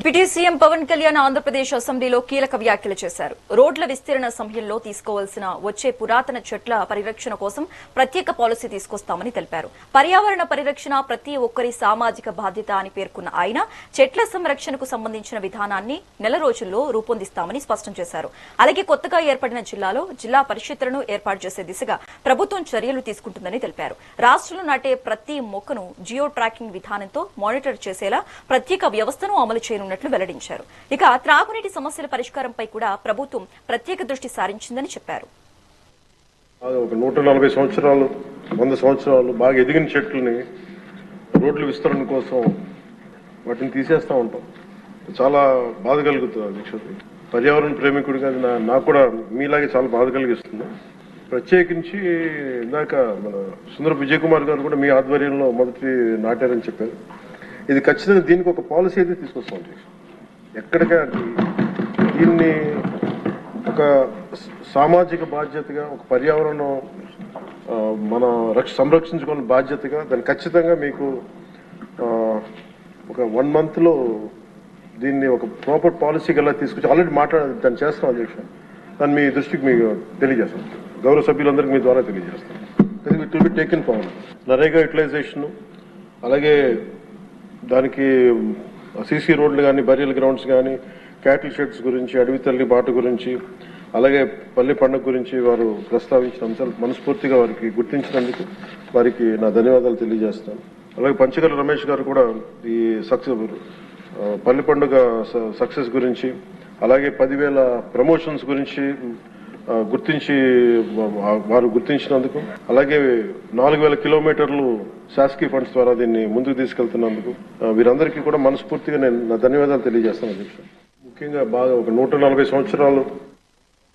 Deputy CM Pawan Kalyan Andhra Pradesh అసెంబ్లీలో కీలక వ్యాఖ్యలు చేశారు. రోడ్ల విస్తరణ సమయంలో తీసుకోవాల్సిన వచ్చే పురాతన చెట్ల పరిరక్షణ కోసం ప్రత్యేక పాలసీ తీసుకొస్తామని తెలిపారు. పర్యావరణ పరిరక్షణ ప్రతి ఒక్కరి సామాజిక బాధ్యత అని పేర్కొన్న ఆయన చెట్ల సంరక్షణకు సంబంధించిన విధానాన్ని నెల రోజుల్లో రూపొందిస్తామని స్పష్టం చేశారు. అలాగే కొత్తగా ఏర్పడిన జిల్లాలో జిల్లా పరిషత్లను ఏర్పాటు చేసే దిశగా ప్రభుత్వం చర్యలు తీసుకుంటుందని తెలిపారు. రాష్ట్రంలో నాటే ప్రతి మొక్కను జియో ట్రాకింగ్ విధానంతో మానిటర్ చేసేలా ప్రత్యేక వ్యవస్థను అమలు చేయనున్నారు వెల్లడించారు. ఇక త్రాగునీటి సమస్యల పరిష్కారంపై కూడా ప్రభుత్వం ప్రత్యేక దృష్టి సారించిందని చెప్పారు. ఒక 140 సంవత్సరాలు 100 సంవత్సరాలు బాగా ఎదిగిన చెట్లని రోడ్ల విస్తరణ కోసం వాటిని తీసేస్తా ఉంటాం. చాలా బాధ కలుగుతుంది అధ్యక్షుడు. పర్యావరణ ప్రేమికుడిగా నాకు కూడా మీలాగే చాలా బాధ కలిగిస్తుంది. ప్రత్యేకించి ఇందాక మన సుందరపు విజయ్ కుమార్ గారు కూడా మీ ఆధ్వర్యంలో మొదటి నాటారని చెప్పారు. ఇది ఖచ్చితంగా దీనికి ఒక పాలసీ అయితే తీసుకొస్తాం. ఎక్కడికే దీన్ని ఒక సామాజిక బాధ్యతగా, ఒక పర్యావరణం మన సంరక్షించుకునే బాధ్యతగా దాన్ని ఖచ్చితంగా మీకు ఒక 1 monthలో దీన్ని ఒక ప్రాపర్ పాలసీకి ఎలా తీసుకొచ్చి ఆల్రెడీ దాన్ని చేస్తాం అధ్యక్ష. దాన్ని మీ దృష్టికి మీకు తెలియజేస్తాం. గౌరవ సభ్యులందరికీ మీ ద్వారా తెలియజేస్తాం. It will be taken forward. NREGA utilization, అలాగే దానికి సీసీ రోడ్లు కానీ, బరియల్ గ్రౌండ్స్ కానీ, క్యాటిల్ షెడ్స్ గురించి, అడవి తల్లి బాట గురించి, అలాగే పల్లె పండుగ గురించి వారు ప్రస్తావించిన అంశాలు మనస్ఫూర్తిగా వారికి గుర్తించినందుకు వారికి నా ధన్యవాదాలు తెలియజేస్తాను. అలాగే పంచగల రమేష్ గారు కూడా ఈ పల్లె పండుగ సక్సెస్ గురించి, అలాగే 10,000 ప్రమోషన్స్ గురించి గుర్తించి వారు గుర్తించినందుకు, అలాగే 4,000 కిలోమీటర్లు శాసకీయ ఫండ్స్ ద్వారా దీన్ని ముందుకు తీసుకెళ్తున్నందుకు వీరందరికీ కూడా మనస్ఫూర్తిగా నేను నా ధన్యవాదాలు తెలియజేస్తాను అధ్యక్షుడు. ముఖ్యంగా బాగా ఒక 140 సంవత్సరాలు